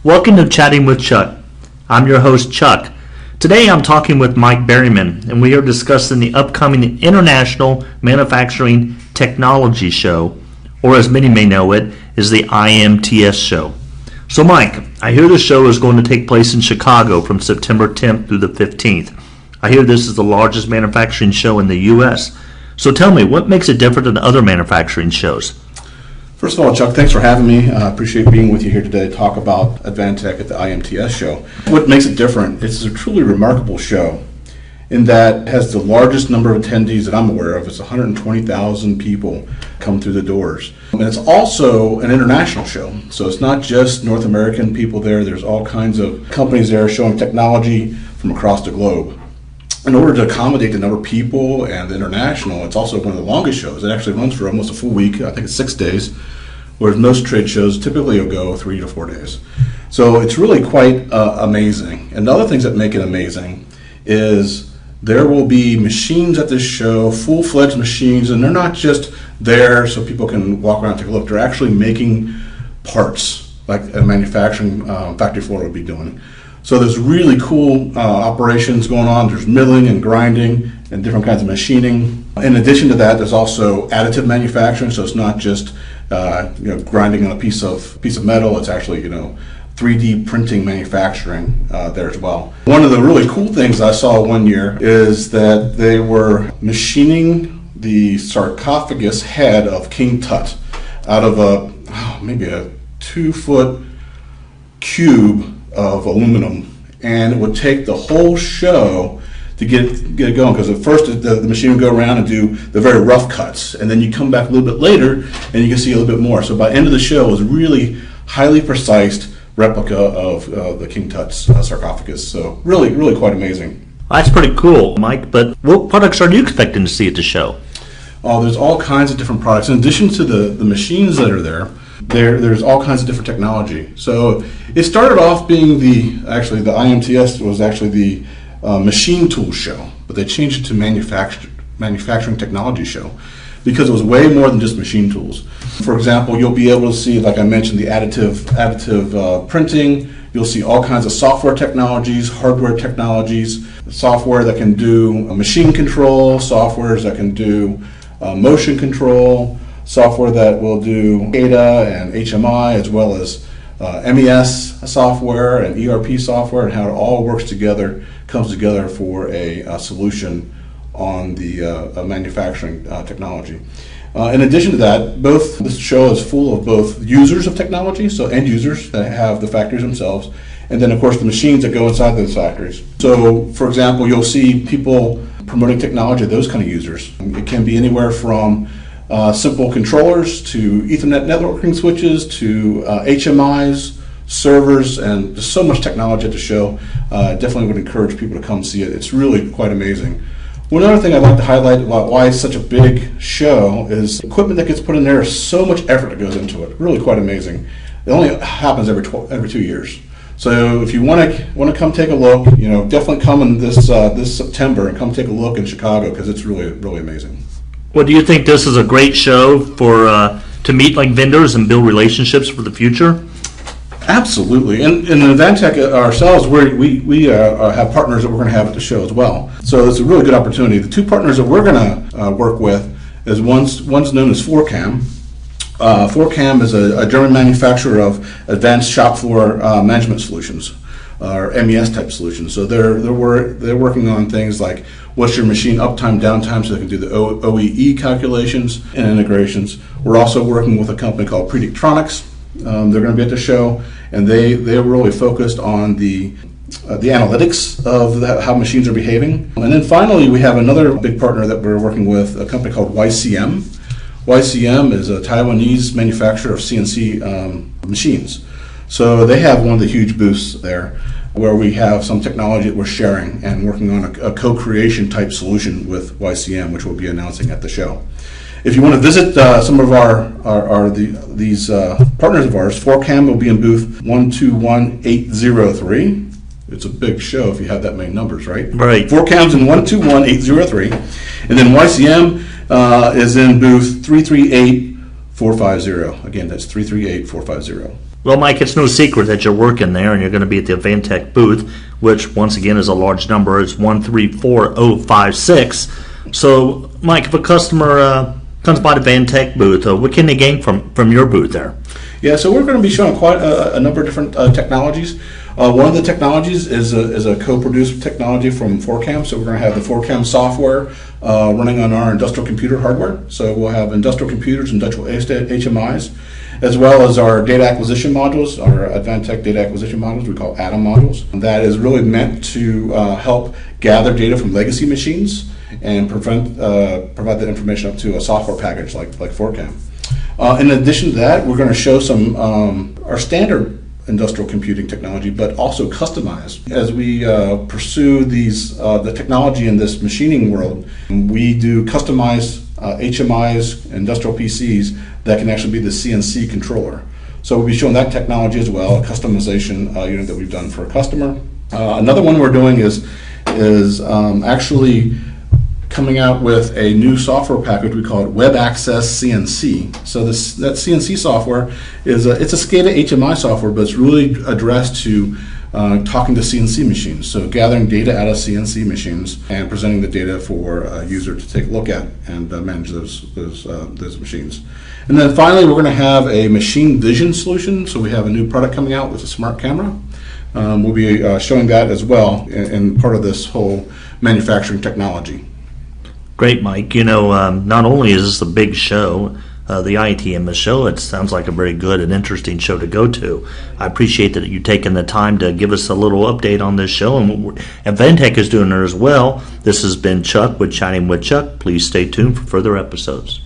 Welcome to Chatting with Chuck. I'm your host, Chuck. Today I'm talking with Mike Berryman, and we are discussing the upcoming International Manufacturing Technology Show, or as many may know it, is the IMTS show. So Mike, I hear the show is going to take place in Chicago from September 10th through the 15th. I hear this is the largest manufacturing show in the U.S. So tell me, what makes it different than other manufacturing shows? First of all, Chuck, thanks for having me. I appreciate being with you here today to talk about Advantech at the IMTS show. What makes it different, it's a truly remarkable show in that it has the largest number of attendees that I'm aware of. It's 120,000 people come through the doors. And it's also an international show. So it's not just North American people there. There's all kinds of companies there showing technology from across the globe. In order to accommodate the number of people and the international, it's also one of the longest shows. It actually runs for almost a full week. I think it's 6 days, whereas most trade shows typically will go 3 to 4 days. So it's really quite amazing. And the other things that make it amazing is there will be machines at this show, full-fledged machines, and they're not just there so people can walk around and take a look. They're actually making parts like a manufacturing factory floor would be doing. So there's really cool operations going on. There's milling and grinding and different kinds of machining. In addition to that, there's also additive manufacturing. So it's not just grinding on a piece of metal. It's actually 3D printing manufacturing there as well. One of the really cool things I saw one year is that they were machining the sarcophagus head of King Tut out of maybe a 2-foot cube of aluminum, and it would take the whole show to get it going, because at first the machine would go around and do the very rough cuts, and then you come back a little bit later and you can see a little bit more. So by the end of the show it was really highly precise replica of the King Tut's sarcophagus. So really quite amazing. That's pretty cool, Mike, but what products are you expecting to see at the show? There's all kinds of different products. In addition to the machines that are there's all kinds of different technology. So it started off being the IMTS was actually the machine tool show, but they changed it to manufacturing technology show because it was way more than just machine tools. For example, you'll be able to see, like I mentioned, the additive printing. You'll see all kinds of software technologies, hardware technologies, software that can do machine control, softwares that can do motion control, software that will do SCADA and HMI, as well as MES software and ERP software, and how it all works together, comes together for a solution on the manufacturing technology. In addition to that, this show is full of both users of technology, so end users that have the factories themselves, and then of course the machines that go inside those factories. So for example, you'll see people promoting technology, those kind of users. It can be anywhere from simple controllers to Ethernet networking switches to HMIs, servers, and there's so much technology at the show. Definitely would encourage people to come see it. It's really quite amazing. One other thing I'd like to highlight about why it's such a big show is the equipment that gets put in there. So much effort that goes into it. Really quite amazing. It only happens every 2 years. So if you want to come take a look, definitely come in this September and come take a look in Chicago, because it's really amazing. Well, do you think this is a great show to meet like vendors and build relationships for the future? Absolutely, and in Advantech ourselves, we have partners that we're going to have at the show as well. So it's a really good opportunity. The two partners that we're going to work with is one's known as 4CAM. 4CAM is a German manufacturer of advanced shop floor management solutions, or MES type solutions. So they're working on things like what's your machine uptime, downtime, so they can do the OEE calculations and integrations. We're also working with a company called Predictronics. They're going to be at the show, and they're really focused on the analytics of how machines are behaving. And then finally, we have another big partner that we're working with, a company called YCM. YCM is a Taiwanese manufacturer of CNC machines. So they have one of the huge booths there where we have some technology that we're sharing and working on a co-creation type solution with YCM, which we'll be announcing at the show. If you want to visit some of these partners of ours, 4CAM will be in booth 121803. It's a big show if you have that many numbers, right? Right. 4CAM's in 121803. And then YCM is in booth 338450. Again, that's 338450. Well, Mike, it's no secret that you're working there and you're going to be at the Advantech booth, which once again is a large number. It's 134056. So, Mike, if a customer comes by the Advantech booth, what can they gain from your booth there? Yeah, so we're going to be showing quite a number of different technologies. One of the technologies is a co-produced technology from 4Cam. So we're going to have the 4Cam software running on our industrial computer hardware. So we'll have industrial computers, industrial HMIs, as well as our data acquisition modules, our Advantech data acquisition modules, we call ATOM modules. That is really meant to help gather data from legacy machines and provide that information up to a software package like 4Cam. In addition to that, we're going to show some our standard industrial computing technology, but also customized. As we pursue the technology in this machining world, we do customized HMIs, industrial PCs that can actually be the CNC controller. So we'll be showing that technology as well, a customization unit that we've done for a customer. Another one we're doing is actually coming out with a new software package. We call it Web Access CNC. So that CNC software it's a SCADA HMI software, but it's really addressed to talking to CNC machines. So gathering data out of CNC machines and presenting the data for a user to take a look at and manage those machines. And then finally, we're going to have a machine vision solution. So we have a new product coming out with a smart camera. We'll be showing that as well in part of this whole manufacturing technology. Great, Mike. Not only is this a big show, the ITMS show, it sounds like a very good and interesting show to go to. I appreciate that you taking the time to give us a little update on this show, and Advantech is doing it as well. This has been Chuck with Chatting with Chuck. Please stay tuned for further episodes.